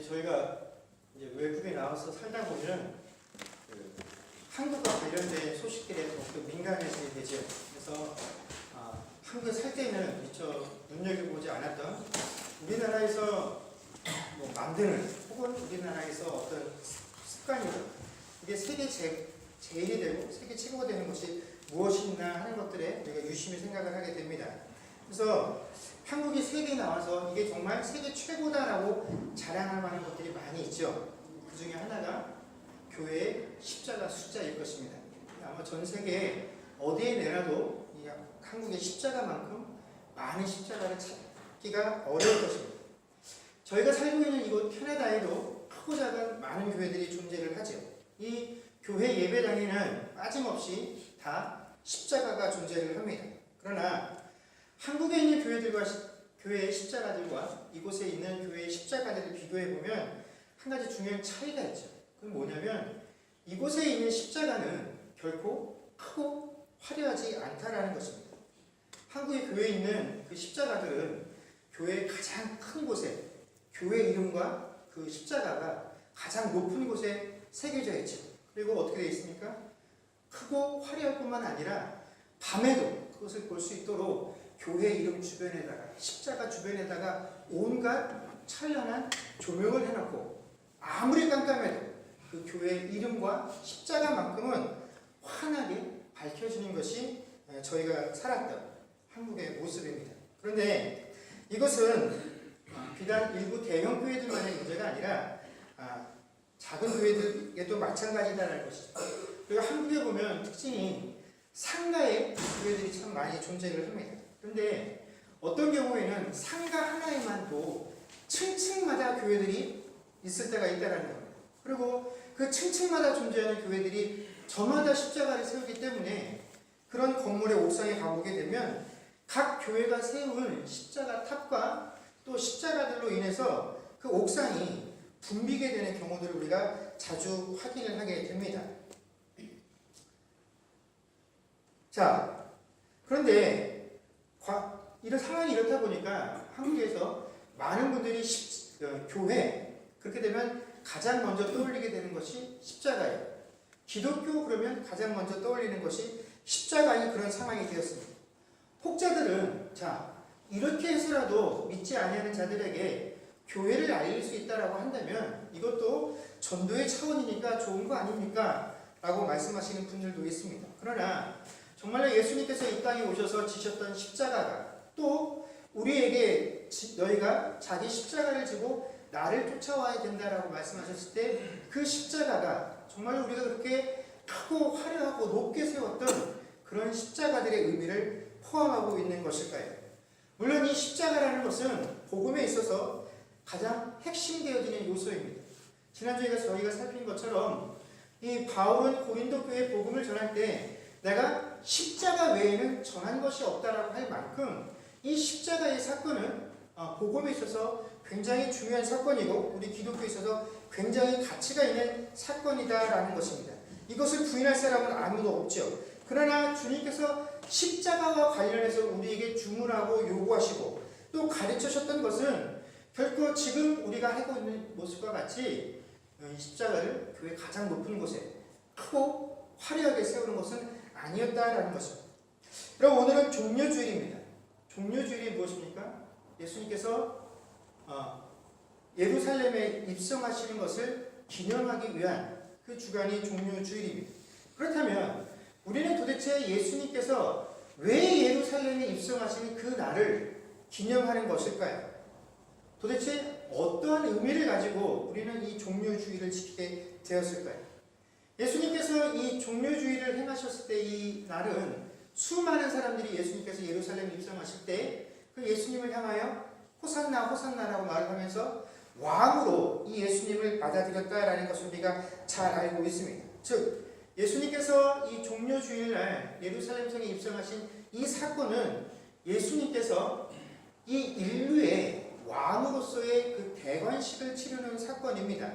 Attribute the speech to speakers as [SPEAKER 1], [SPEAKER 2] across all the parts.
[SPEAKER 1] 저희가 이제 외국에 나와서 살다 보면 한국과 관련된 소식들에 더욱더 민감해지게 되죠. 그래서 한국에 살 때는 미처 눈여겨보지 않았던 우리나라에서 만드는 혹은 우리나라에서 어떤 습관이고 이게 세계 제일이 되고 세계 최고가 되는 것이 무엇이나 하는 것들에 우리가 유심히 생각을 하게 됩니다. 그래서 한국이 세계에 나와서 이게 정말 세계 최고다라고 자랑할 만한 것들이 많이 있죠. 그 중에 하나가 교회의 십자가 숫자일 것입니다. 아마 전 세계 어디에 내놔도 이 한국의 십자가만큼 많은 십자가를 찾기가 어려울 것입니다. 저희가 살고 있는 이곳 캐나다에도 크고 작은 많은 교회들이 존재를 하죠. 이 교회 예배당에는 빠짐없이 다 십자가가 존재를 합니다. 그러나 한국에 있는 교회의 십자가들과 이곳에 있는 교회의 십자가들을 비교해 보면 한 가지 중요한 차이가 있죠. 그건 뭐냐면 이곳에 있는 십자가는 결코 크고 화려하지 않다라는 것입니다. 한국의 교회에 있는 그 십자가들은 교회의 가장 큰 곳에 교회 이름과 그 십자가가 가장 높은 곳에 새겨져 있죠. 그리고 어떻게 되어 있습니까? 크고 화려할 뿐만 아니라 밤에도 그것을 볼 수 있도록 교회 이름 주변에다가 십자가 주변에다가 온갖 찬란한 조명을 해놓고 아무리 깜깜해도 그 교회의 이름과 십자가만큼은 환하게 밝혀지는 것이 저희가 살았던 한국의 모습입니다. 그런데 이것은 비단 일부 대형 교회들만의 문제가 아니라 작은 교회들에도 마찬가지다라는 것이죠. 그리고 한국에 보면 특징이 상가의 교회들이 참 많이 존재를 합니다. 그런데 어떤 경우에는 상가 하나에만도 층층마다 교회들이 있을 때가 있다는 겁니다. 그리고 그 층층마다 존재하는 교회들이 저마다 십자가를 세우기 때문에 그런 건물의 옥상에 가보게 되면 각 교회가 세운 십자가 탑과 또 십자가들로 인해서 그 옥상이 붐비게 되는 경우들을 우리가 자주 확인을 하게 됩니다. 자, 그런데 이런 상황이 이렇다 보니까 한국에서 많은 분들이 교회, 그렇게 되면 가장 먼저 떠올리게 되는 것이 십자가예요. 기독교 그러면 가장 먼저 떠올리는 것이 십자가인 그런 상황이 되었습니다. 혹자들은 이렇게 해서라도 믿지 아니하는 자들에게 교회를 알릴 수 있다라고 한다면 이것도 전도의 차원이니까 좋은 거 아닙니까? 라고 말씀하시는 분들도 있습니다. 그러나 정말로 예수님께서 이 땅에 오셔서 지셨던 십자가가 또 우리에게 너희가 자기 십자가를 지고 나를 쫓아와야 된다라고 말씀하셨을 때 그 십자가가 정말 우리가 그렇게 크고 화려하고 높게 세웠던 그런 십자가들의 의미를 포함하고 있는 것일까요? 물론 이 십자가라는 것은 복음에 있어서 가장 핵심되어지는 요소입니다. 지난주에 저희가 살핀 것처럼 이 바울은 고린도 교회 복음을 전할 때 내가 십자가 외에는 전한 것이 없다라고 할 만큼 이 십자가의 사건은 복음에 있어서 굉장히 중요한 사건이고 우리 기독교에 있어서 굉장히 가치가 있는 사건이다라는 것입니다. 이것을 부인할 사람은 아무도 없죠. 그러나 주님께서 십자가와 관련해서 우리에게 주문하고 요구하시고 또 가르치셨던 것은 결코 지금 우리가 하고 있는 모습과 같이 이 십자가를 교회 가장 높은 곳에 크고 화려하게 세우는 것은 아니었다라는 것입니다. 그럼 오늘은 종려주일입니다. 종려주일이 무엇입니까? 예수님께서 예루살렘에 입성하시는 것을 기념하기 위한 그 주간이 종려주일입니다. 그렇다면 우리는 도대체 예수님께서 왜 예루살렘에 입성하시는 그 날을 기념하는 것일까요? 도대체 어떠한 의미를 가지고 우리는 이 종려주일을 지키게 되었을까요? 예수님께서 이 종려주일을 행하셨을 때 이 날은 수많은 사람들이 예수님께서 예루살렘에 입성하실 때 그 예수님을 향하여 호산나 호산나라고 말을 하면서 왕으로 이 예수님을 받아들였다라는 것을 우리가 잘 알고 있습니다. 즉 예수님께서 이 종려주일날 예루살렘 성에 입성하신 이 사건은 예수님께서 이 인류의 왕으로서의 그 대관식을 치르는 사건입니다.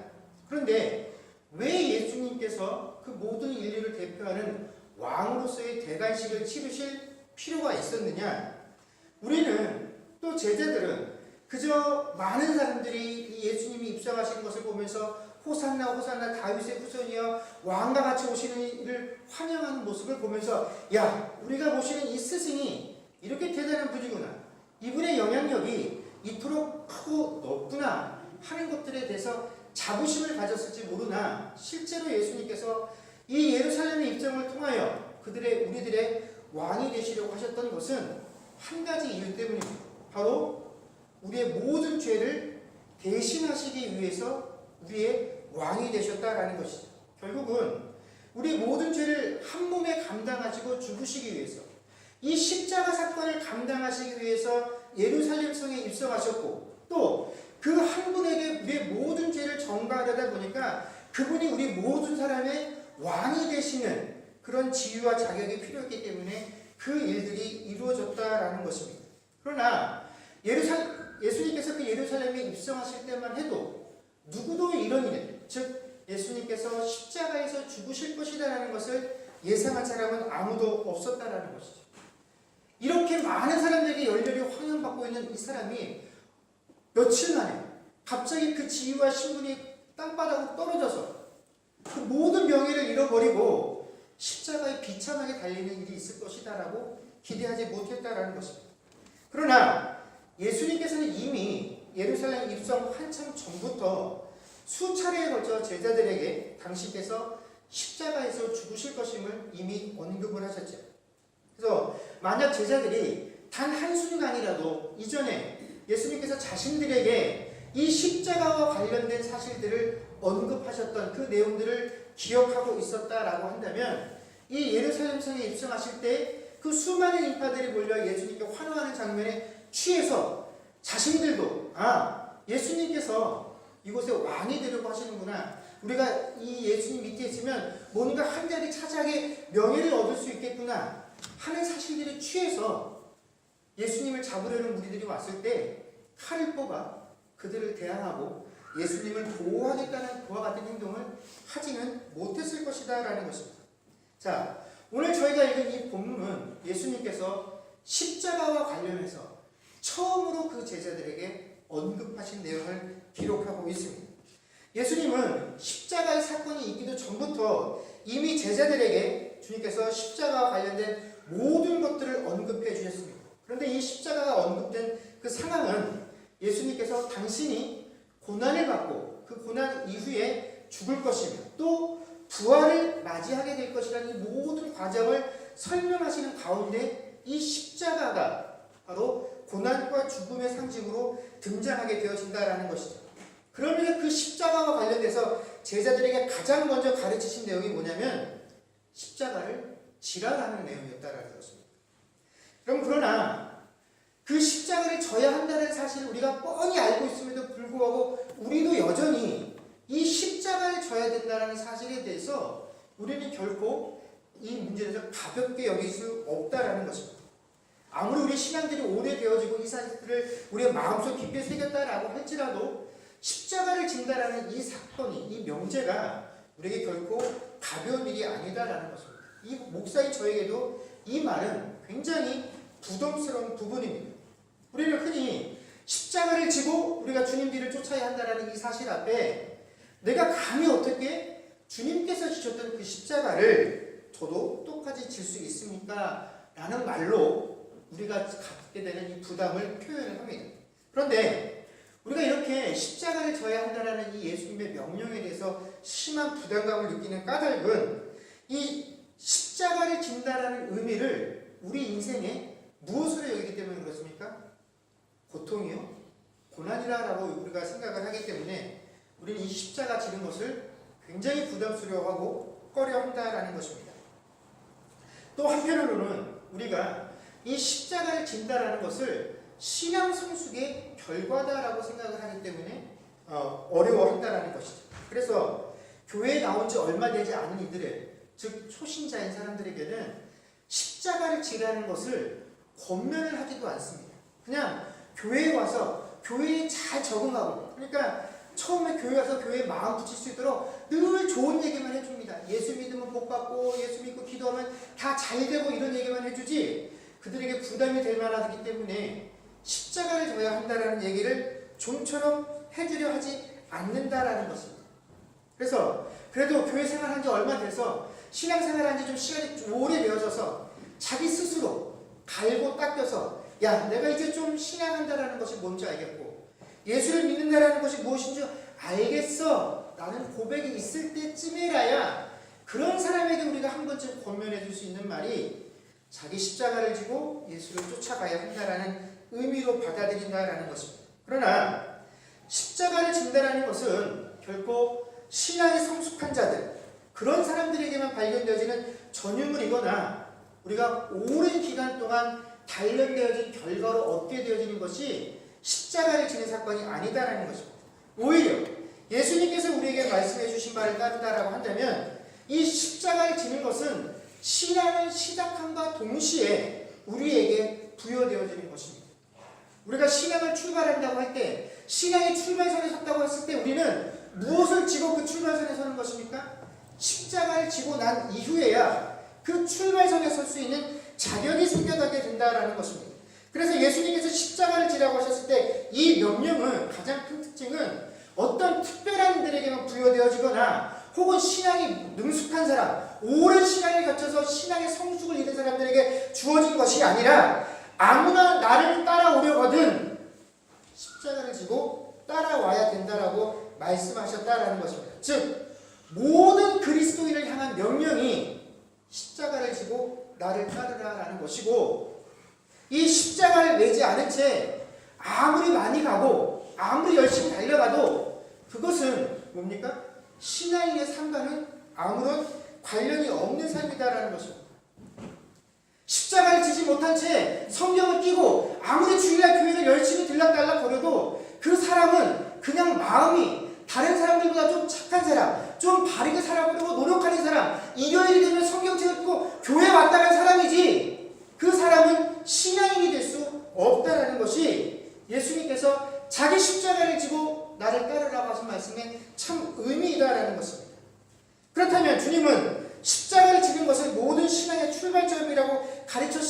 [SPEAKER 1] 그런데 왜 예수님께서 그 모든 인류를 대표하는 왕으로서의 대관식을 치르실 필요가 있었느냐? 우리는 또 제자들은 그 그저 많은 사람들이 이 예수님이 입성하시는 것을 보면서 호산나 호산나 다윗의 후손이여 왕과 같이 오시는 이를 환영하는 모습을 보면서 야, 우리가 모시는 이 스승이 이렇게 대단한 분이구나, 이분의 영향력이 이토록 크고 높구나 하는 것들에 대해서 자부심을 가졌을지 모르나, 실제로 예수님께서 이 예루살렘의 입성을 통하여 우리들의 왕이 되시려고 하셨던 것은 한 가지 이유 때문입니다. 바로 우리의 모든 죄를 대신하시기 위해서 우리의 왕이 되셨다라는 것이죠. 결국은 우리 모든 죄를 한 몸에 감당하시고 죽으시기 위해서, 이 십자가 사건을 감당하시기 위해서 예루살렘 성에 입성하셨고, 또 그 한 분에게 우리의 모든 죄를 전가하려다 보니까 그분이 우리 모든 사람의 왕이 되시는 그런 지위와 자격이 필요했기 때문에 그 일들이 이루어졌다라는 것입니다. 그러나 예수님께서 그 예루살렘에 입성하실 때만 해도 누구도 이런 일, 즉 예수님께서 십자가에서 죽으실 것이라는 것을 예상한 사람은 아무도 없었다라는 것이죠. 이렇게 많은 사람들에게 열렬히 환영받고 있는 이 사람이 며칠 만에 갑자기 그 지위와 신분이 땅바닥으로 떨어져서 그 모든 명예를 잃어버리고 십자가에 비참하게 달리는 일이 있을 것이다라고 기대하지 못했다라는 것입니다. 그러나 예수님께서는 이미 예루살렘 입성 한참 전부터 수차례에 걸쳐 제자들에게 당신께서 십자가에서 죽으실 것임을 이미 언급을 하셨죠. 그래서 만약 제자들이 단 한순간이라도 이전에 예수님께서 자신들에게 이 십자가와 관련된 사실들을 언급하셨던 그 내용들을 기억하고 있었다라고 한다면, 이 예루살렘 성에 입성하실 때 그 수많은 인파들이 몰려 예수님께 환호하는 장면에 취해서 자신들도 예수님께서 이곳에 왕이 되려고 하시는구나, 우리가 이 예수님 밑에 있으면 뭔가 한 자리 차지하게 명예를 얻을 수 있겠구나 하는 사실들에 취해서 예수님을 잡으려는 무리들이 왔을 때 칼을 뽑아 그들을 대항하고 예수님을 보호하겠다는 그와 같은 행동을 하지는 못했을 것이다 라는 것입니다. 자, 오늘 저희가 읽은 이 본문은 예수님께서 십자가와 관련해서 처음으로 그 제자들에게 언급하신 내용을 기록하고 있습니다. 예수님은 십자가의 사건이 있기도 전부터 이미 제자들에게 주님께서 십자가와 관련된 모든 것들을 언급해 주셨습니다. 그런데 이 십자가가 언급된 그 상황은 예수님께서 당신이 고난을 받고 그 고난 이후에 죽을 것이며 또 부활을 맞이하게 될 것이라는 이 모든 과정을 설명하시는 가운데 이 십자가가 바로 고난과 죽음의 상징으로 등장하게 되어진다라는 것이죠. 그러면서 그 십자가와 관련돼서 제자들에게 가장 먼저 가르치신 내용이 뭐냐면 십자가를 지라라는 내용이었다라는 것입니다. 그러나 그 십자가를 져야 한다는 사실을 우리가 뻔히 알고 있음에도 불구하고 우리도 여전히 이 십자가를 져야 된다는 사실에 대해서 우리는 결코 이 문제에 대해서 가볍게 여길 수 없다라는 것입니다. 아무리 우리 신앙들이 오래되어지고 이 사실들을 우리의 마음속 깊이 새겼다라고 할지라도 십자가를 진다라는 이 사건이, 이 명제가 우리에게 결코 가벼운 일이 아니다라는 것입니다. 이 목사인 저에게도 이 말은 굉장히 부담스러운 부분입니다. 우리는 흔히 십자가를 지고 우리가 주님 뒤를 쫓아야 한다는 이 사실 앞에 내가 감히 어떻게 주님께서 지셨던 그 십자가를 저도 똑같이 질 수 있습니까? 라는 말로 우리가 갖게 되는 이 부담을 표현을 합니다. 그런데 우리가 이렇게 십자가를 져야 한다는 이 예수님의 명령에 대해서 심한 부담감을 느끼는 까닭은 이 십자가를 진다라는 의미를 우리 인생에 무엇으로 여기기 때문에 그렇습니까? 고통이요? 고난이라고 우리가 생각을 하기 때문에 우리는 이 십자가 지는 것을 굉장히 부담스러워하고 꺼려한다라는 것입니다. 또 한편으로는 우리가 이 십자가를 진다라는 것을 신앙 성숙의 결과다라고 생각을 하기 때문에 어려워한다라는 것이죠. 그래서 교회에 나온 지 얼마 되지 않은 이들의, 즉 초신자인 사람들에게는 십자가를 지라는 것을 권면을 하지도 않습니다. 그냥 교회에 와서 교회에 잘 적응하고, 그러니까 처음에 교회 와서 교회에 마음 붙일 수 있도록 늘 좋은 얘기만 해줍니다. 예수 믿으면 복 받고 예수 믿고 기도하면 다 잘 되고 이런 얘기만 해주지 그들에게 부담이 될 만하기 때문에 십자가를 져야 한다라는 얘기를 좀처럼 해주려 하지 않는다라는 것입니다. 그래서 그래도 교회 생활한 지 얼마 돼서 신앙생활한 지 좀 시간이 좀 오래 되어져서 자기 스스로 갈고 닦여서 야, 내가 이제 좀 신앙한다라는 것이 뭔지 알겠고 예수를 믿는다라는 것이 무엇인 줄 알겠어 라는 고백이 있을 때쯤이라야 그런 사람에게 우리가 한 번쯤 권면해 줄 수 있는 말이 자기 십자가를 지고 예수를 쫓아가야 한다라는 의미로 받아들인다라는 것입니다. 그러나 십자가를 진다라는 것은 결코 신앙이 성숙한 자들, 그런 사람들에게만 발견되어지는 전유물이거나 우리가 오랜 기간 동안 단련되어진 결과로 얻게 되어지는 것이 십자가를 지는 사건이 아니다라는 것입니다. 오히려 예수님께서 우리에게 말씀해 주신 말을 따른다라고 한다면 이 십자가를 지는 것은 신앙을 시작함과 동시에 우리에게 부여되어지는 것입니다. 우리가 신앙을 출발한다고 할 때 신앙의 출발선에 섰다고 했을 때 우리는 무엇을 지고 그 출발선에 서는 것입니까? 십자가를 지고 난 이후에야 그 출발선에 설 수 있는 자격이 생겨나게 된다라는 것입니다. 그래서 예수님께서 십자가를 지라고 하셨을 때 이 명령은 가장 큰 특징은 어떤 특별한 이들에게만 부여되어지거나 혹은 신앙이 능숙한 사람, 오랜 시간을 거쳐서 신앙의 성숙을 이룬 사람들에게 주어진 것이 아니라 아무나 나를 따라오려거든 십자가를 지고 따라와야 된다라고 말씀하셨다라는 것입니다. 즉 모든 그리스도인을 향한 명령이 십자가를 지고 나를 따르라라는 것이고 이 십자가를 내지 않은 채 아무리 많이 가고 아무리 열심히 달려가도 그것은 뭡니까? 신앙인의 삶과는 아무런 관련이 없는 삶이다라는 것입니다. 십자가를 지지 못한 채 성경을 끼고 아무리 주일날 교회를 열심히 들락달락 거려도 그 사람은 그냥 마음이 다른 사람들보다 좀 착한 사람, 좀 바르게 살아보려고 노력하는 사람, 일요일이 되면 성경책을 읽고 교회 왔다 간 사람이지 그 사람은 신앙인이 될 수 없다라는 것이 예수님께서 자기 십자가를 지고 나를 따르라고 하신 말씀에 참 의미이다라는 것입니다. 그렇다면 주님은 십자가를 지는 것을 모든 신앙의 출발점이라고 가르쳐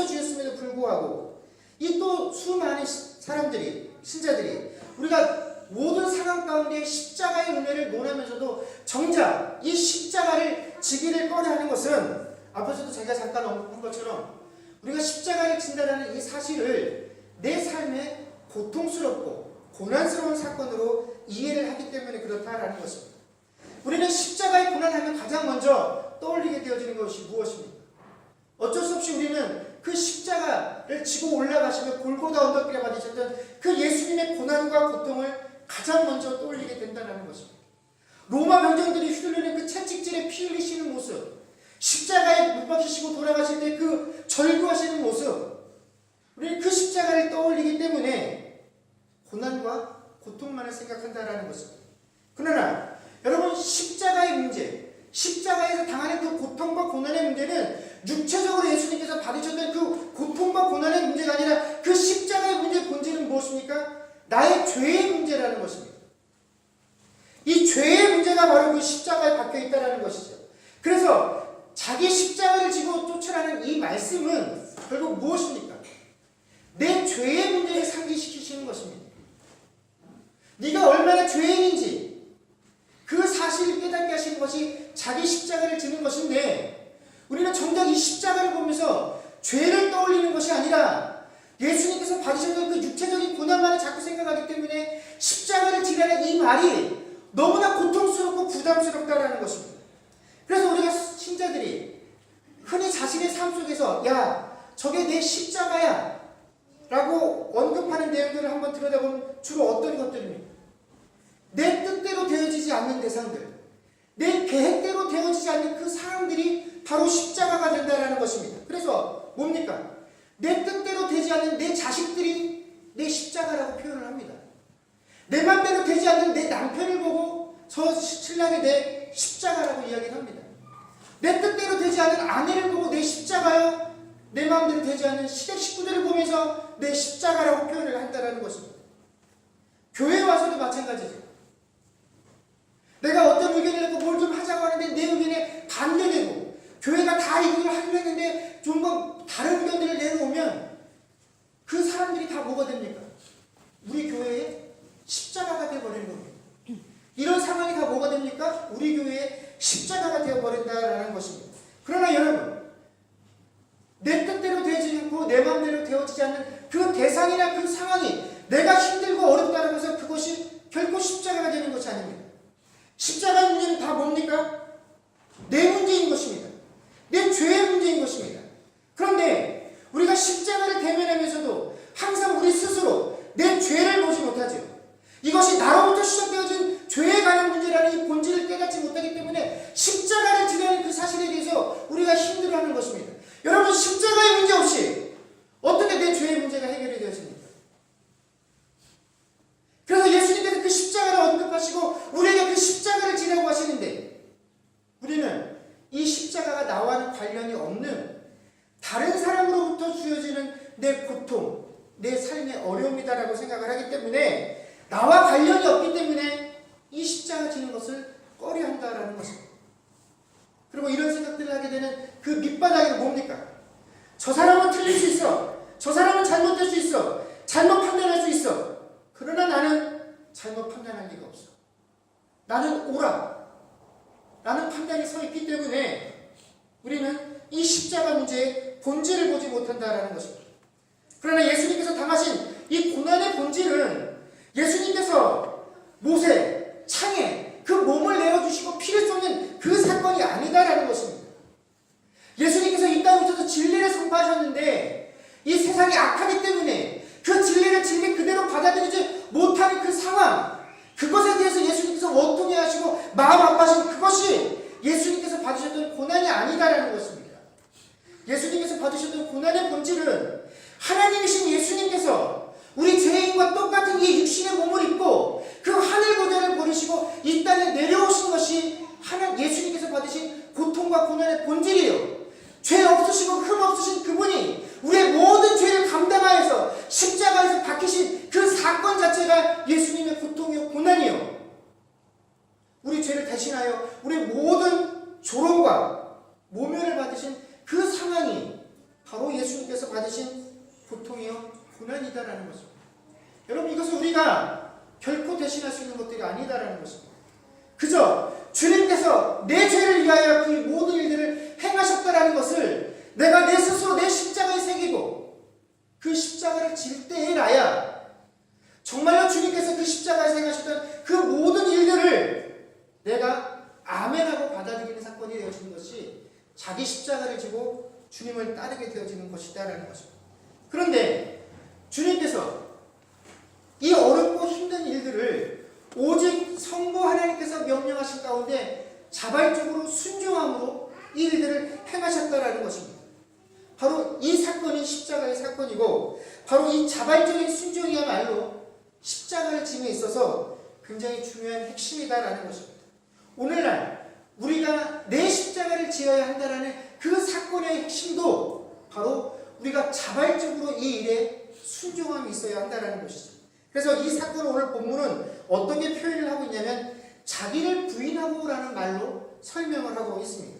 [SPEAKER 1] 주셨음에도 불구하고 이 또 수많은 사람들이, 신자들이 우리가 모든 상황 가운데 십자가의 은혜를 논하면서도 정작 이 십자가를 지기를 꺼려하는 것은 앞에서도 제가 잠깐 언급한 것처럼 우리가 십자가를 진다는 이 사실을 내 삶에 고통스럽고 고난스러운 사건으로 이해를 하기 때문에 그렇다라는 것입니다. 우리는 십자가의 고난하면 가장 먼저 떠올리게 되어지는 것이 무엇입니까? 어쩔 수 없이 우리는 그 십자가를 지고 올라가시며 골고다 언덕길에 받으셨던 그 예수님의 고난과 고통을 가장 먼저 떠올리게 된다는 것입니다. 로마 병정들이 휘둘리는 그 채찍질에 피 흘리시는 모습, 십자가에 못 박히시고 돌아가실 때 그 절규하시는 모습, 우리는 그 십자가를 떠올리기 때문에 고난과 고통만을 생각한다는 것입니다. 그러나 여러분 십자가의 문제, 십자가에서 당하는 그 고통과 고난의 문제는 육체적으로 예수님께서 받으셨던 그 고통과 고난의 문제가 아니라 그 십자가의 문제의 본질은 무엇입니까? 나의 죄의 문제라는 것입니다. 이 죄의 문제가 바로 그 십자가에 박혀있다는 것이죠. 그래서 자기 십자가를 지고 쫓으라는 이 말씀은 결국 무엇입니까? 내 죄의 문제를 상기시키시는 것입니다. 네가 얼마나 죄인인지 그 사실을 깨닫게 하시는 것이 자기 십자가를 지는 것인데 우리는 정작 이 십자가를 보면서 죄를 떠올리는 것이 아니라 예수님께서 받으셨던 그 육체적인 고난만을 자꾸 생각하기 때문에 십자가를 지라는 이 말이 너무나 고통스럽고 부담스럽다라는 것입니다. 그래서 우리가 신자들이 흔히 자신의 삶 속에서 야 저게 내 십자가야 라고 언급하는 내용들을 한번 들여다보면 주로 어떤 것들입니까? 내 뜻대로 되어지지 않는 대상들, 내 계획대로 되어지지 않는 그 사람들이 바로 십자가가 된다는 것입니다. 그래서 뭡니까? 내 뜻대로 되지 않는 내 자식들이 내 십자가라고 표현을 합니다. 내 맘대로 되지 않는 내 남편을 보고 저 신랑이 내 십자가라고 이야기를 합니다. 내 뜻대로 되지 않는 아내를 보고 내 십자가요, 내 마음대로 되지 않는 시댁 식구들을 보면서 내 십자가라고 표현을 한다는 것입니다. 교회에 와서도 마찬가지죠. 내가 어떤 의견을 내고 뭘 좀 하자고 하는데 내 의견에 반대되고 교회가 다 이걸 하려 했는데 좀 더 다른 의견들을 내놓으면 그 사람들이 다 관련이 없는 다른 사람으로부터 주어지는 내 고통, 내 삶의 어려움이다라고 생각을 하기 때문에 나와 관련이 없기 때문에 이 십자가 지는 것을 꺼려한다라는 것입니다. 그리고 이런 생각들을 하게 되는 그 밑바닥이 뭡니까? 저 사람은 틀릴 수 있어. 저 사람은 잘못될 수 있어. 잘못 판단할 수 있어. 그러나 나는 잘못 판단할 리가 없어. 나는 옳아. 라는 판단이 서 있기 때문에 우리는 이 십자가 문제의 본질을 보지 못한다라는 것입니다. 그러나 예수님께서 당하신 이 고난의 본질은 예수님께서 못에, 창에 그 몸을 내어주시고 피를 쏟는 그 사건이 아니다라는 것입니다. 예수님께서 이 땅에 오셔서 진리를 선포하셨는데 이 세상이 악하기 때문에 그 진리를 진리 그대로 받아들이지 못하는 그 상황, 그것에 대해서 예수님께서 원통해 하시고 마음 아파하신 그것이 예수님께서 받으셨던 고난이 아니다라는 것입니다. 예수님께서 받으셨던 고난의 본질은 하나님이신 예수님께서 우리 죄인과 똑같은 이 육신의 몸을 입고 그 하늘 보좌를 버리시고 이 땅에 내려오신 것이 예수님께서 받으신 고통과 고난의 본질이에요. 죄 없으시고 흠 없으신 그분이 우리의 모든 죄를 감당하여서 십자가에서 박히신 그 사건 자체가 예수님의 고통이요 고난이요. 우리 죄를 대신하여 우리 모든 조롱과 모멸을 받으신 그 상황이 바로 예수님께서 받으신 고통이요 고난이다라는 것입니다. 여러분, 이것은 우리가 결코 대신할 수 있는 것들이 아니다라는 것입니다. 그저 주님께서 내 죄를 위하여 그 모든 일들을 행하셨다라는 것을 내가 내 스스로 내 십자가에 새기고 그 십자가를 질 때에라야 정말로 주님께서 그 십자가에 행하셨던 그 모든 일들을 내가 아멘하고 받아들이는 사건이 되어지는 것이 자기 십자가를 지고 주님을 따르게 되어지는 것이다라는 것입니다. 그런데 주님께서 이 어렵고 힘든 일들을 오직 성부 하나님께서 명령하신 가운데 자발적으로 순종함으로 이 일들을 행하셨다라는 것입니다. 바로 이 사건이 십자가의 사건이고 바로 이 자발적인 순종이야말로 십자가를 짐에 있어서 굉장히 중요한 핵심이다라는 것입니다. 오늘날 우리가 내 십자가를 지어야 한다라는 그 사건의 핵심도 바로 우리가 자발적으로 이 일에 순종함이 있어야 한다라는 것이죠. 그래서 이 사건 오늘 본문은 어떻게 표현을 하고 있냐면 자기를 부인하고 라는 말로 설명을 하고 있습니다.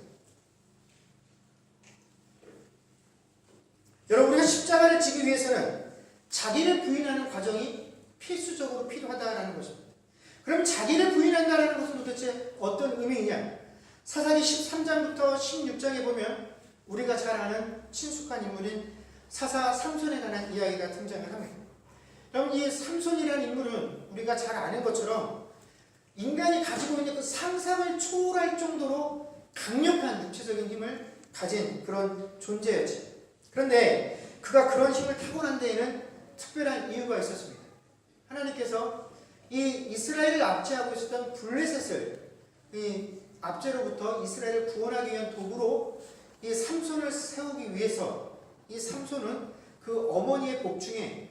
[SPEAKER 1] 여러분, 우리가 십자가를 지기 위해서는 자기를 부인하는 과정이 필수적으로 필요하다라는 것입니다. 그럼 자기를 부인한다라는 것은 도대체 어떤 의미이냐? 사사기 13장부터 16장에 보면 우리가 잘 아는 친숙한 인물인 사사 삼손에 관한 이야기가 등장을 합니다. 여러분, 이 삼손이라는 인물은 우리가 잘 아는 것처럼 인간이 가지고 있는 그 상상을 초월할 정도로 강력한 육체적인 힘을 가진 그런 존재였지. 그런데 그가 그런 힘을 타고난 데에는 특별한 이유가 있었습니다. 하나님께서 이 이스라엘을 압제하고 있었던 블레셋을 이 압제로부터 이스라엘을 구원하기 위한 도구로 이 삼손을 세우기 위해서 이 삼손은 그 어머니의 복중에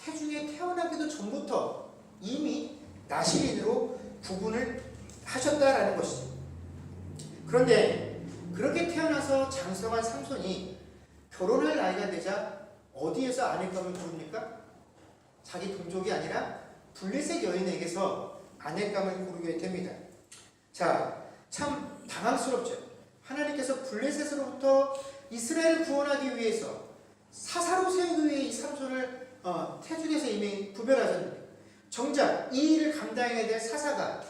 [SPEAKER 1] 태중에 태어나기도 전부터 이미 나시린으로 구분을 하셨다라는 것이죠. 그런데 그렇게 태어나서 장성한 삼손이 결혼할 나이가 되자 어디에서 아내감을 고릅니까? 자기 동족이 아니라 블레셋 여인에게서 아내감을 고르게 됩니다. 자, 참 당황스럽죠. 하나님께서 블레셋으로부터 이스라엘을 구원하기 위해서 사사로 세우기 위해 이 삼손을 태중에서 이미 구별하셨는데 정작 이 일을 감당해야 될 사사가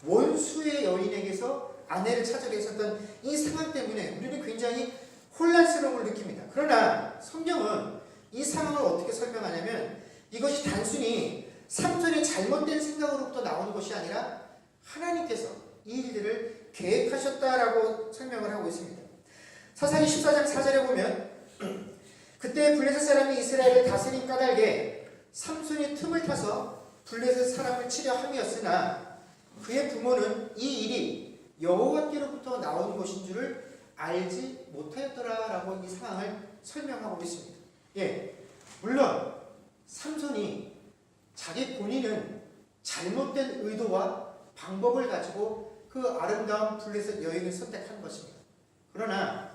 [SPEAKER 1] 원수의 여인에게서 아내를 찾으려 했었던 이 상황 때문에 우리는 굉장히 혼란스러움을 느낍니다. 그러나 성경은 이 상황을 어떻게 설명하냐면 이것이 단순히 삼손의 잘못된 생각으로부터 나오는 것이 아니라 하나님께서 이 일들을 계획하셨다라고 설명을 하고 있습니다. 사사기 14장 4절에 보면 그때 블레셋 사람이 이스라엘을 다스린 까닭에 삼손이 틈을 타서 블레셋 사람을 치려 함이었으나 그의 부모는 이 일이 여호와께로부터 나온 것인 줄을 알지 못하였더라라고 이 상황을 설명하고 있습니다. 예, 물론 삼손이 자기 본인은 잘못된 의도와 방법을 가지고 그 아름다운 블레셋 여인을 선택한 것입니다. 그러나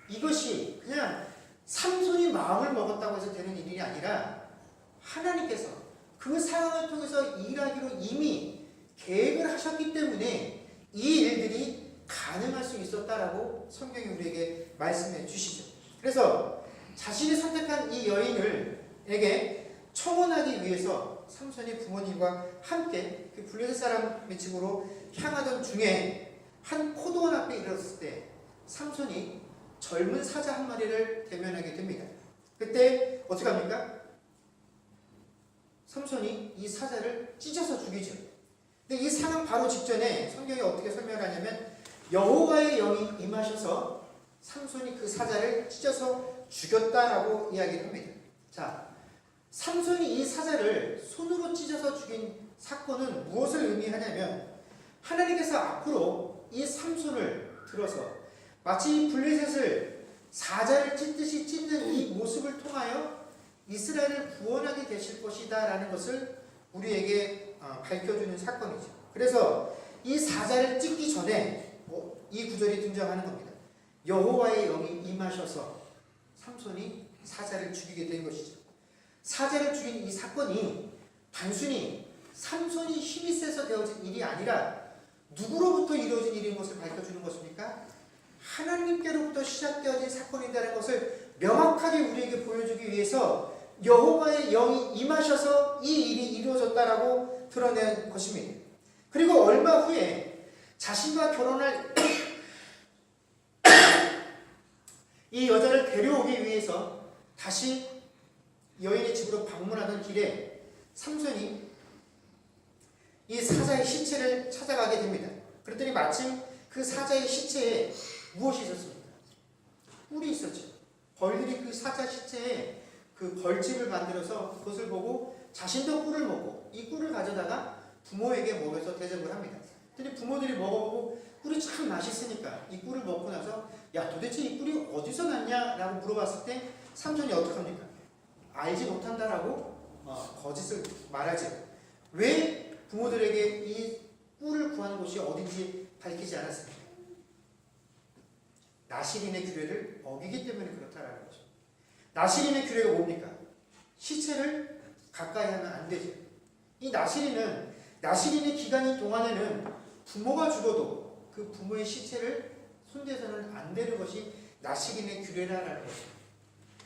[SPEAKER 1] 이것이 그냥 삼손이 마음을 먹었다고 해서 되는 일이 아니라 하나님께서 그 상황을 통해서 일하기로 이미 계획을 하셨기 때문에 이 일들이 가능할 수 있었다라고 성경이 우리에게 말씀해 주시죠. 그래서 자신이 선택한 이 여인에게 청혼하기 위해서 삼손이 부모님과 함께 그 블레셋 사람의 집으로 향하던 중에 한 포도원 앞에 이르렀을 때 삼손이 젊은 사자 한 마리를 대면하게 됩니다. 그때 어떻게 합니까? 삼손이 이 사자를 찢어서 죽이죠. 근데 이 상황 바로 직전에 성경이 어떻게 설명하냐면 여호와의 영이 임하셔서 삼손이 그 사자를 찢어서 죽였다라고 이야기를 합니다. 자, 삼손이 이 사자를 손으로 찢어서 죽인 사건은 무엇을 의미하냐면 하나님께서 앞으로 이 삼손을 들어서 마치 블레셋을 사자를 찢듯이 찢는 이 모습을 통하여 이스라엘을 구원하게 되실 것이다 라는 것을 우리에게 밝혀주는 사건이죠. 그래서 이 사자를 찢기 전에 이 구절이 등장하는 겁니다. 여호와의 영이 임하셔서 삼손이 사자를 죽이게 된 것이죠. 사자를 죽인 이 사건이 단순히 삼손이 힘이 세서 되어진 일이 아니라 누구로부터 이루어진 일인 것을 밝혀주는 것입니까? 하나님께로부터 시작되어진 사건이라는 것을 명확하게 우리에게 보여주기 위해서 여호와의 영이 임하셔서 이 일이 이루어졌다라고 드러낸 것입니다. 그리고 얼마 후에 자신과 결혼할 이 여자를 데려오기 위해서 다시 여인의 집으로 방문하던 길에 삼손이 이 사자의 시체를 찾아가게 됩니다. 그랬더니 마침 그 사자의 시체에 무엇이 있었습니까? 꿀이 있었죠. 벌들이 그 사자 시체에 그 벌집을 만들어서 그것을 보고 자신도 꿀을 먹고 이 꿀을 가져다가 부모에게 먹여서 대접을 합니다. 그랬더니 부모들이 먹어보고 꿀이 참 맛있으니까 이 꿀을 먹고 나서 야 도대체 이 꿀이 어디서 났냐? 라고 물어봤을 때 삼손이 어떻게 합니까? 알지 못한다라고 거짓을 말하죠. 왜 부모들에게 이 꿀을 구하는 곳이 어딘지 밝히지 않았습니까? 나실인의 규례를 어기기 때문에 그렇다라는 거죠. 나실인의 규례가 뭡니까? 시체를 가까이 하면 안 되죠. 이 나실인의 기간인 동안에는 부모가 죽어도 그 부모의 시체를 손대서는 안 되는 것이 나실인의 규례라는 거죠.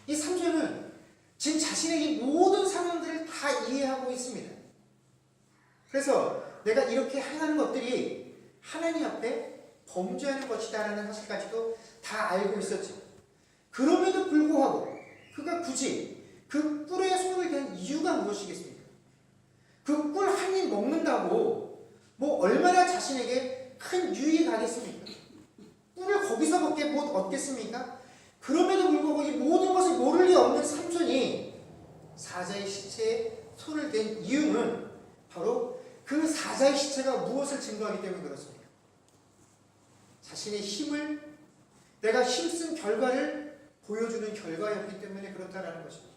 [SPEAKER 1] 이 삼손은 지금 자신의 이 모든 상황들을 다 이해하고 있습니다. 그래서 내가 이렇게 행하는 것들이 하나님 앞에 범죄하는 것이다라는 사실까지도 다 알고 있었죠. 그럼에도 불구하고 그가 굳이 그 꿀에 손을 댄 이유가 무엇이겠습니까? 그 꿀 한 입 먹는다고 뭐 얼마나 자신에게 큰 유익이 가겠습니까? 꿀을 거기서밖에 못 얻겠습니까? 그럼에도 불구하고 이 모든 것을 모를 리 없는 삼손이 사자의 시체에 손을 댄 이유는 바로 그 사자의 시체가 무엇을 증거하기 때문에 그렇습니다. 자신의 힘을 내가 힘쓴 결과를 보여주는 결과였기 때문에 그렇다라는 것입니다.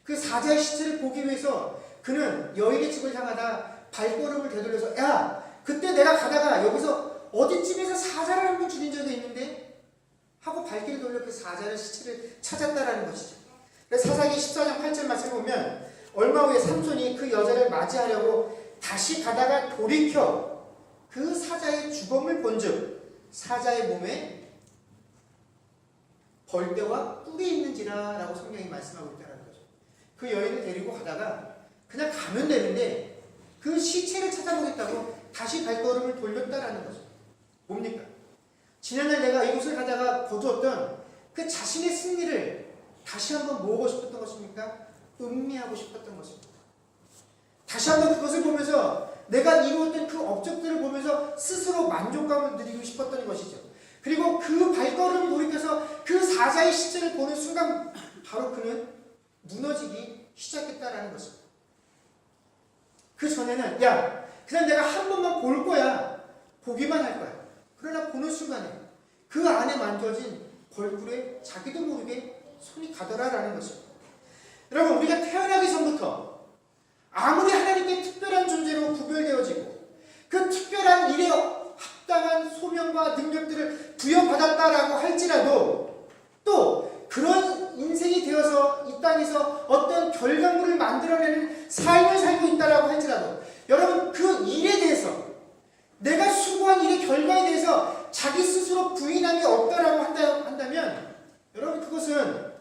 [SPEAKER 1] 그 사자의 시체를 보기 위해서 그는 여인의 집을 향하다 발걸음을 되돌려서 야 그때 내가 가다가 여기서 어디쯤에서 사자를 한 번 죽인 적이 있는데 하고 발길을 돌려 그 사자의 시체를 찾았다라는 것이죠. 그래서 사사기 14장 8절 말씀을 보면 얼마 후에 삼손이 그 여자를 맞이하려고 다시 가다가 돌이켜 그 사자의 주검을 본즉 사자의 몸에 벌떼와 뿔이 있는지라 라고 성경이 말씀하고 있다는 거죠. 그 여인을 데리고 가다가 그냥 가면 되는데 그 시체를 찾아보겠다고 다시 발걸음을 돌렸다라는 거죠. 뭡니까? 지난날 내가 이곳을 가다가 거두었던 그 자신의 승리를 다시 한번 모으고 싶었던 것입니까? 음미하고 싶었던 것입니다. 다시 한번 그것을 보면서 내가 이루었던 그 업적들을 보면서 스스로 만족감을 누리고 싶었던 것이죠. 그리고 그 발걸음을 돌이켜서 그 사자의 시체를 보는 순간 바로 그는 무너지기 시작했다라는 것입니다. 그 전에는 야 그냥 내가 한 번만 볼 거야. 보기만 할 거야. 그러나 보는 순간에 그 안에 만져진 벌꿀에 자기도 모르게 손이 가더라라는 것입니다. 여러분 우리가 태어나기 전부터 아무리 하나님께 특별한 존재로 구별되어지고 그 특별한 일에 합당한 소명과 능력들을 부여받았다라고 할지라도 또 그런 인생이 되어서 이 땅에서 어떤 결과물을 만들어내는 삶을 살고 있다라고 할지라도 여러분 그 일에 대해서 내가 수고한 일의 결과에 대해서 자기 스스로 부인함이 없다라고 한다면 여러분 그것은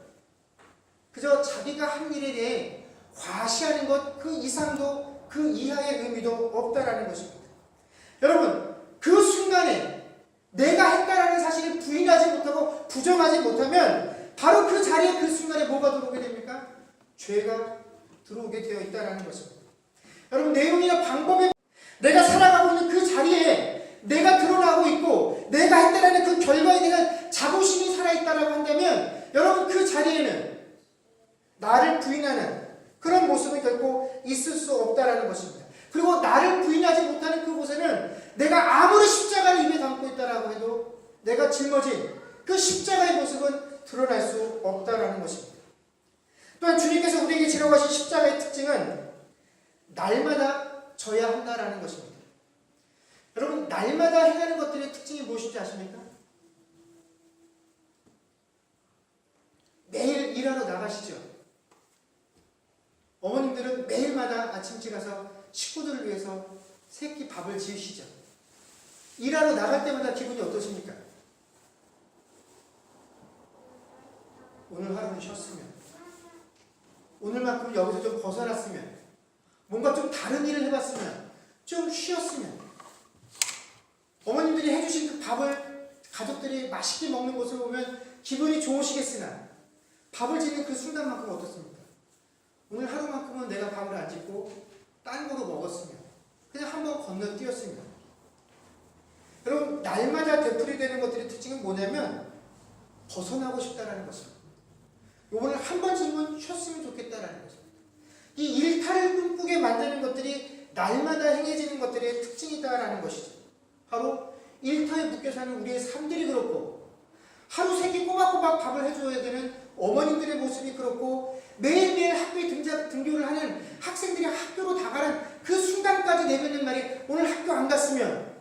[SPEAKER 1] 그저 자기가 한 일에 대해 과시하는 것 그 이상도 그 이하의 의미도 없다라는 것입니다. 여러분 그 순간에 내가 했다라는 사실을 부인하지 못하고 부정하지 못하면 바로 그 자리에 그 순간에 뭐가 들어오게 됩니까? 죄가 들어오게 되어 있다라는 것입니다. 여러분 내용이나 방법에 내가 살아가고 있는 그 자리에 내가 드러나고 있고 내가 했다라는 그 결과에 대한 자부심이 살아있다라고 한다면 여러분 그 자리에는 나를 부인하는 그런 모습은 결코 있을 수 없다라는 것입니다. 그리고 나를 부인하지 못하는 그곳에는 내가 아무리 십자가를 입에 담고 있다라고 해도 내가 짊어진 그 십자가의 모습은 드러날 수 없다라는 것입니다. 또한 주님께서 우리에게 지라고 하신 십자가의 특징은 날마다 져야 한다라는 것입니다. 여러분 날마다 행하는 것들의 특징이 무엇인지 아십니까? 매일 일하러 나가시죠. 어머님들은 매일마다 아침 일찍 가서 식구들을 위해서 새끼 밥을 지으시죠. 일하러 나갈 때마다 기분이 어떠십니까? 오늘 하루는 쉬었으면, 오늘만큼 여기서 좀 벗어났으면, 뭔가 좀 다른 일을 해봤으면, 좀 쉬었으면, 어머님들이 해주신 그 밥을 가족들이 맛있게 먹는 모습을 보면 기분이 좋으시겠으나 밥을 짓는 그 순간만큼 어떻습니까? 오늘 하루만큼은 내가 밥을 안 짓고 딴 거로 먹었으면, 그냥 한번 건너뛰었으면. 여러분 날마다 되풀이되는 것들의 특징은 뭐냐면 벗어나고 싶다라는 것입니다. 오늘 한 번쯤은 쉬었으면 좋겠다라는 것입니다. 이 일탈을 꿈꾸게 만드는 것들이 날마다 행해지는 것들의 특징이다라는 것이죠. 바로 일터에 묶여 사는 우리의 삶들이 그렇고 하루 세 끼 꼬박꼬박 밥을 해줘야 되는 어머님들의 모습이 그렇고 매일매일 학교에 등교를 하는 학생들이 학교로 다가는 그 순간까지 내뱉는 말이 오늘 학교 안 갔으면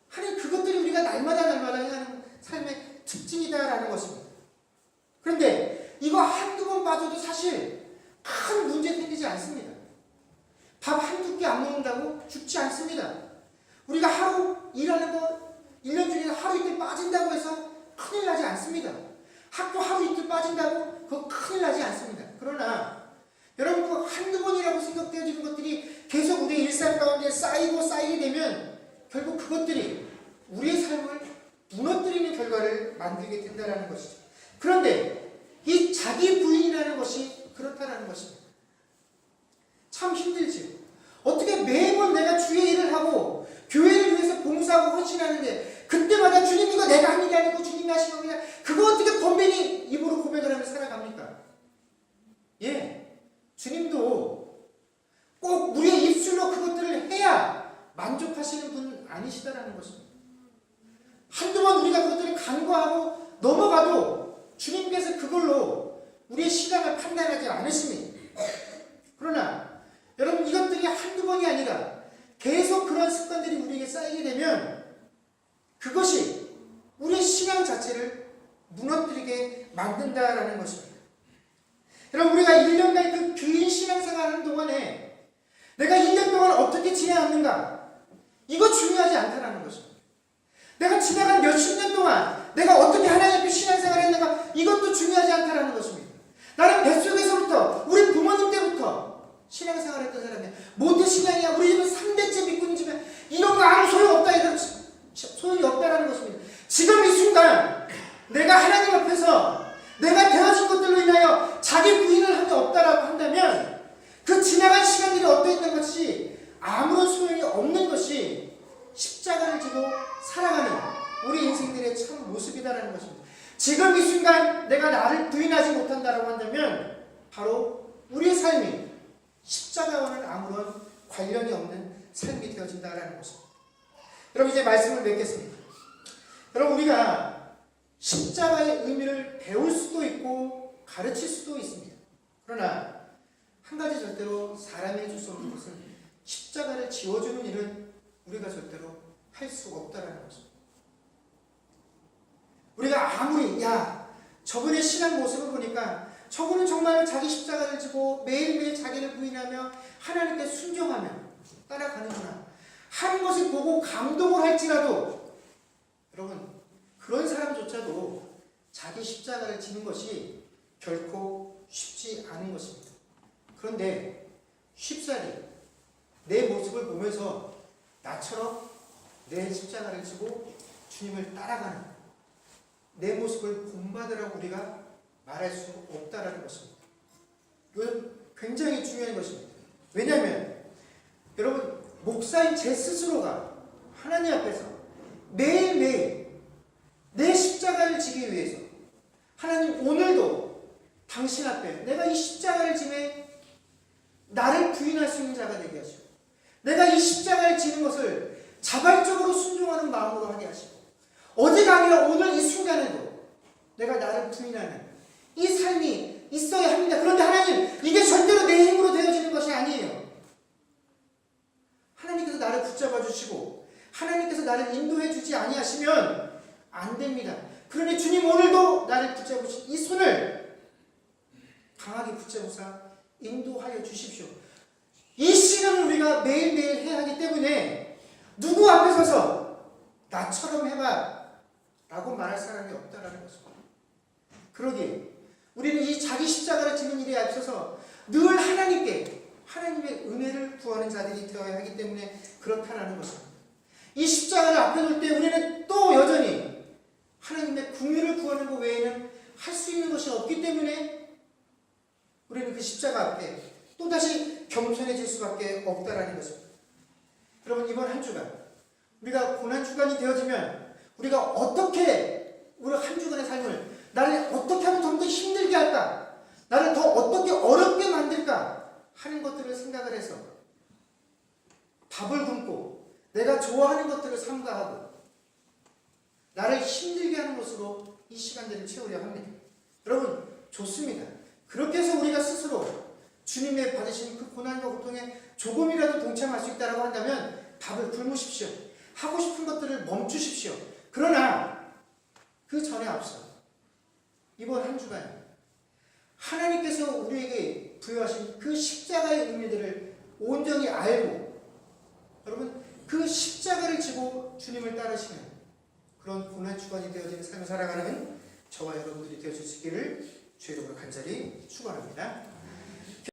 [SPEAKER 1] 하는 그것들이 우리가 날마다 행하는 삶의 특징이다라는 것입니다. 그런데 이거 한두 번 봐줘도 사실 큰 문제 생기지 않습니다. 밥 한두 끼 안 먹는다고 죽지 않습니다. 우리가 하루 일하는 거 1년 중에 하루 이틀 빠진다고 해서 큰일 나지 않습니다. 학교 하루 이틀 빠진다고 그거 큰일 나지 않습니다. 그러나 여러분 그 한두 번이라고 생각되어지는 것들이 계속 우리의 일상 가운데 쌓이게 되면 결국 그것들이 우리의 삶을 무너뜨리는 결과를 만들게 된다는 것이죠. 그런데 이 자기 부인이라는 것이 그렇다는 것입니다. 참 힘들지요. 어떻게 매번 내가 주의 일을 하고 교회를 위해서 봉사하고 헌신하는데 그때마다 주님 이거 내가 한 일이 아니고 주님이 하신 겁니다. 그거 어떻게 번ben이 입으로 고백을 하며 살아갑니까? 예, 주님도 꼭 우리의 입술로 그것들을 해야 만족하시는 분 아니시다라는 것입니다. 한두 번 우리가 그것들을 간과하고 넘어가도 주님께서 그걸로 우리의 신앙을 판단하지 않으십니다. 그러나 여러분 이것들이 한두 번이 아니라 계속 그런 습관들이 우리에게 쌓이게 되면 그것이 우리의 신앙 자체를 무너뜨리게 만든다라는 것입니다. 여러분 우리가 1년간 그 긴 신앙생활하는 동안에 내가 1년 동안 어떻게 지내왔는가 이거 중요하지 않다는 것입니다. 내가 지나간 몇십 년 동안 내가 어떻게 하나님 앞에 신앙생활을 했는가 이것도 중요하지 않다는 것입니다. 나는 뱃속에서부터 우리 부모님 때부터 신앙생활을 했던 사람이야. 모두 신앙이야. 우리 집은 3대째 믿고 있는 집이야. 이런 거 아무 소용없다. 이런 소용이 없다라는 것입니다. 지금 이 순간 내가 하나님 앞에서 내가 되어진 것들로 인하여 자기 부인을 한 게 없다라고 한다면 그 지나간 시간들이 어떠했던 것이 아무런 소용이 없는 것이 십자가를 지고 살아가는 우리 인생들의 참 모습이다라는 것입니다. 지금 이 순간 내가 나를 부인하지 못한다라고 한다면 바로 우리의 삶이 십자가와는 아무런 관련이 없는 삶이 되어진다라는 것입니다. 여러분 이제 말씀을 맺겠습니다. 여러분 우리가 십자가의 의미를 배울 수도 있고 가르칠 수도 있습니다. 그러나 한 가지 절대로 사람이 해줄 수 없는 것은 십자가를 지워주는 일은 우리가 절대로 할 수 없다라는 것입니다. 우리가 아무리 저분의 신앙 모습을 보니까 저분은 정말 자기 십자가를 지고 매일매일 자기를 부인하며 하나님께 순종하며 따라가는구나 하는 것을 보고 감동을 할지라도 여러분 그런 사람조차도 자기 십자가를 지는 것이 결코 쉽지 않은 것입니다. 그런데 쉽사리 내 모습을 보면서 나처럼 내 십자가를 지고 주님을 따라가는 내 모습을 본받으라고 우리가 말할 수 없다라는 것입니다. 이건 굉장히 중요한 것입니다. 왜냐하면 여러분 목사인 제 스스로가 하나님 앞에서 매일매일 내 십자가를 지기 위해서 하나님 오늘도 당신 앞에 내가 이 십자가를 지매 나를 부인할 수 있는 자가 되게 하시고 내가 이 십자가를 지는 것을 자발적으로 순종하는 마음으로 하게 하시고 어제가 아니라 오늘 이 순간에도 내가 나를 부인하는 이 삶이 있어야 합니다. 그런데 하나님 이게 절대로 내 힘으로 되어지는 것이 아니에요. 하나님께서 나를 붙잡아 주시고 하나님께서 나를 인도해 주지 아니하시면 안 됩니다. 그러니 주님 오늘도 나를 붙잡으신 이 손을 강하게 붙잡으사 인도하여 주십시오. 이 시간을 우리가 매일매일 해야 하기 때문에 누구 앞에 서서 나처럼 해봐 라고 말할 사람이 없다라는 것입니다. 그러기에 우리는 이 자기 십자가를 지는 일에 앞서서 늘 하나님께 하나님의 은혜를 구하는 자들이 되어야 하기 때문에 그렇다라는 것입니다. 이 십자가를 앞에 둘 때 우리는 또 여전히 하나님의 궁유를 구하는 것 외에는 할 수 있는 것이 없기 때문에 우리는 그 십자가 앞에 또다시 겸손해질 수밖에 없다라는 것입니다. 여러분 이번 한 주간 우리가 고난 주간이 되어지면 우리가 어떻게 우리 한 주간의 삶을 나를 어떻게 하면 좀 더 힘들게 할까 나를 더 어떻게 어렵게 만들까 하는 것들을 생각을 해서 밥을 굶고 내가 좋아하는 것들을 삼가하고 나를 힘들게 하는 것으로 이 시간들을 채우려 합니다. 여러분 좋습니다. 그렇게 해서 우리가 스스로 주님의 받으신 그 고난과 고통에 조금이라도 동참할 수 있다고 한다면 밥을 굶으십시오. 하고 싶은 것들을 멈추십시오. 그러나 그 전에 앞서 이번 한 주간 하나님께서 우리에게 부여하신 그 십자가의 의미들을 온전히 알고 여러분 그 십자가를 지고 주님을 따르시는 그런 고난 주간이 되어지는 삶을 살아가는 저와 여러분들이 되어줄 수 있기를 주의 이름으로 간절히 축원합니다.